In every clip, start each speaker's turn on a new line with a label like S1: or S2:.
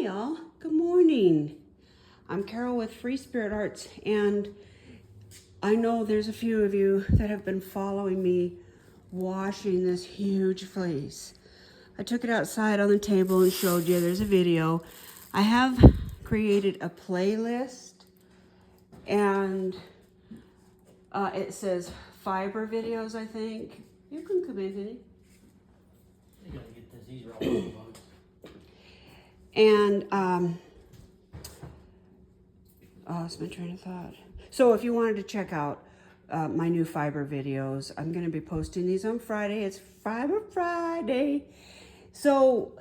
S1: y'all. Good morning. I'm Carol with Free Spirit Arts, and I know there's a few of you that have been following me washing this huge fleece. I took it outside on the table and showed you. There's a video. I have created a playlist, and it says fiber videos, I think. You can come in, honey.
S2: You gotta get this. These are all bugs.
S1: And lost my train of thought. So if you wanted to check out my new fiber videos, I'm going to be posting these on Friday. It's Fiber Friday. So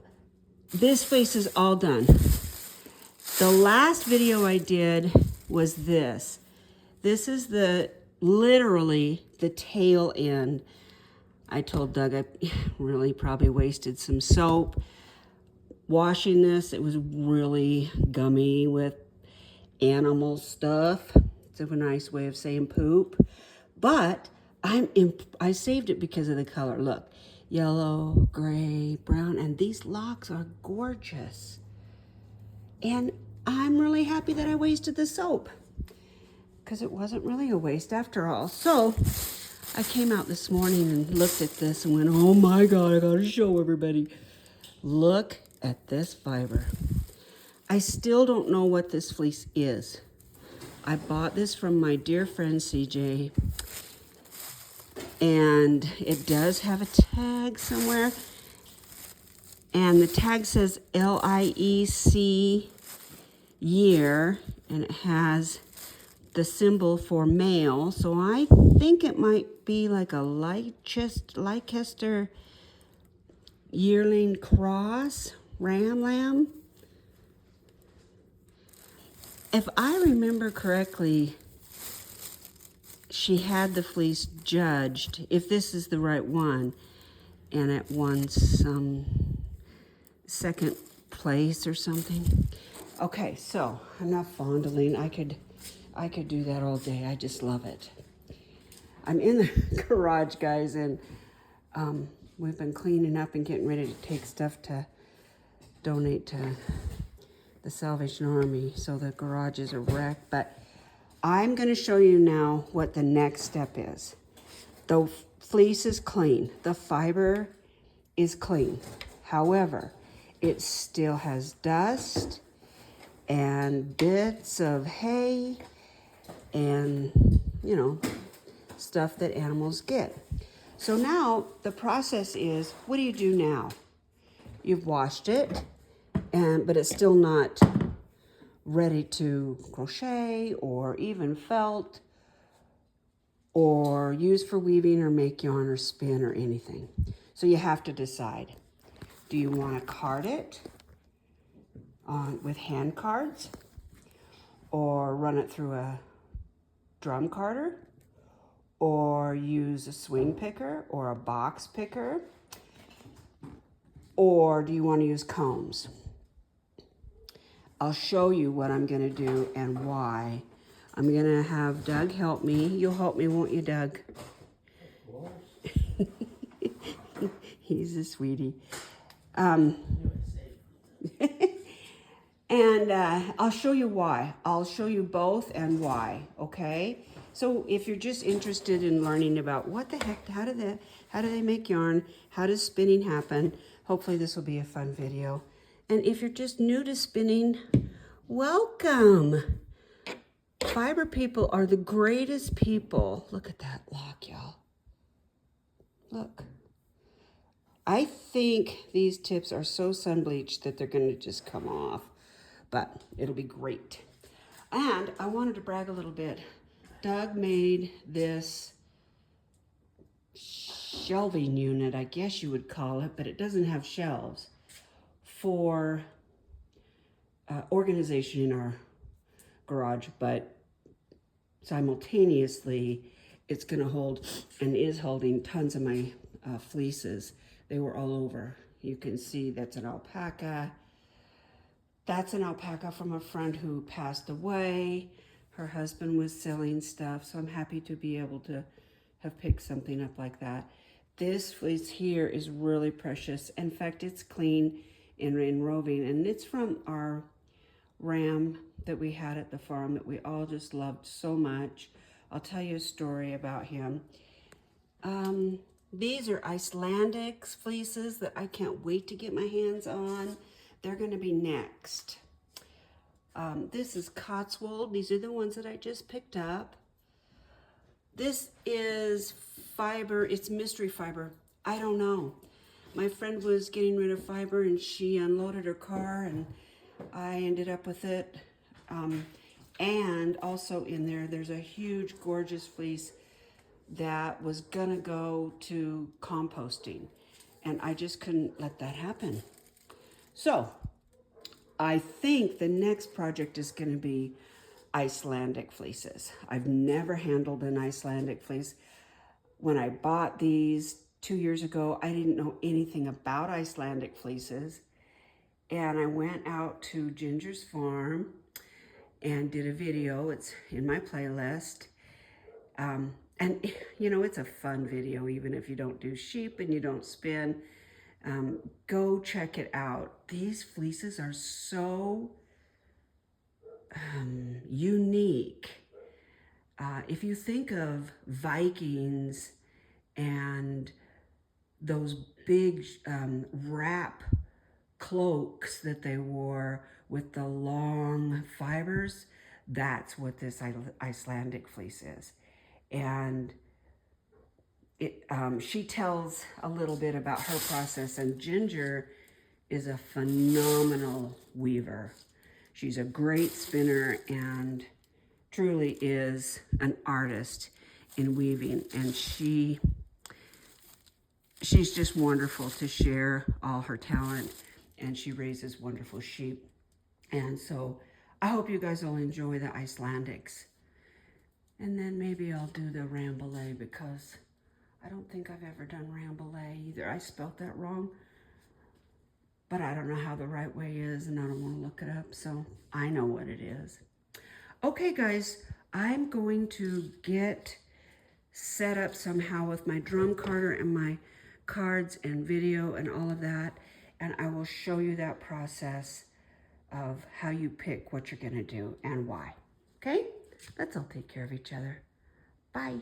S1: this fleece is all done. The last video I did was this. This is literally the tail end. I told Doug I really probably wasted some soap washing this. It was really gummy with animal stuff. It's a nice way of saying poop. But I saved it because of the color. Look, yellow, gray, brown, and these locks are gorgeous. And I'm really happy that I wasted the soap, because it wasn't really a waste after all. So I came out this morning and looked at this and went, oh my God, I gotta show everybody. Look at this fiber. I still don't know what this fleece is. I bought this from my dear friend CJ, and it does have a tag somewhere, and the tag says LIEC year, and it has the symbol for male, so I think it might be like a Leicester yearling cross, lamb. If I remember correctly, she had the fleece judged, if this is the right one, and it won some second place or something. Okay, so enough fondling. I could do that all day. I just love it. I'm in the garage, guys, and we've been cleaning up and getting ready to take stuff to donate to the Salvation Army, so the garage is a wreck. But I'm going to show you now what the next step is. The fleece is clean. The fiber is clean. However, it still has dust and bits of hay and, you know, stuff that animals get. So now the process is, what do you do now? You've washed it, but it's still not ready to crochet or even felt or use for weaving or make yarn or spin or anything. So you have to decide. Do you want to card it with hand cards, or run it through a drum carder, or use a swing picker or a box picker, or do you want to use combs? I'll show you what I'm going to do and why. I'm going to have Doug help me. You'll help me, won't you, Doug?
S2: Of course.
S1: He's a sweetie. And I'll show you why. I'll show you both and why, okay? So if you're just interested in learning about what the heck, how do they make yarn? How does spinning happen? Hopefully this will be a fun video. And if you're just new to spinning, welcome. Fiber people are the greatest people. Look at that lock, y'all. Look. I think these tips are so sun bleached that they're going to just come off, but it'll be great. And I wanted to brag a little bit. Doug made this shelving unit, I guess you would call it, but it doesn't have shelves, for organization in our garage, but simultaneously it's going to hold and is holding tons of my fleeces. They were all over. You can see that's an alpaca. That's an alpaca from a friend who passed away. Her husband was selling stuff, so I'm happy to be able to have picked something up like that. This fleece here is really precious. In fact, it's clean. in roving, and it's from our ram that we had at the farm that we all just loved so much. I'll tell you a story about him. These are Icelandic fleeces that I can't wait to get my hands on. They're going to be next. This is Cotswold. These are the ones that I just picked up. This is fiber. It's mystery fiber. I don't know. My friend was getting rid of fiber and she unloaded her car and I ended up with it. And also in there, there's a huge, gorgeous fleece that was gonna go to composting. And I just couldn't let that happen. So I think the next project is gonna be Icelandic fleeces. I've never handled an Icelandic fleece. When I bought these 2 years ago, I didn't know anything about Icelandic fleeces. And I went out to Ginger's farm and did a video. It's in my playlist. And you know, it's a fun video, even if you don't do sheep and you don't spin. Go check it out. These fleeces are so unique. If you think of Vikings and those big wrap cloaks that they wore with the long fibers, that's what this Icelandic fleece is. And she tells a little bit about her process, and Ginger is a phenomenal weaver. She's a great spinner and truly is an artist in weaving, and she's just wonderful to share all her talent, and she raises wonderful sheep. And so I hope you guys will enjoy the Icelandics. And then maybe I'll do the Rambouillet, because I don't think I've ever done Rambouillet either. I spelled that wrong, but I don't know how the right way is, and I don't want to look it up, so I know what it is. Okay, guys, I'm going to get set up somehow with my drum carder and my cards and video and all of that, and I will show you that process of how you pick what you're going to do and why. Okay? Let's all take care of each other. Bye.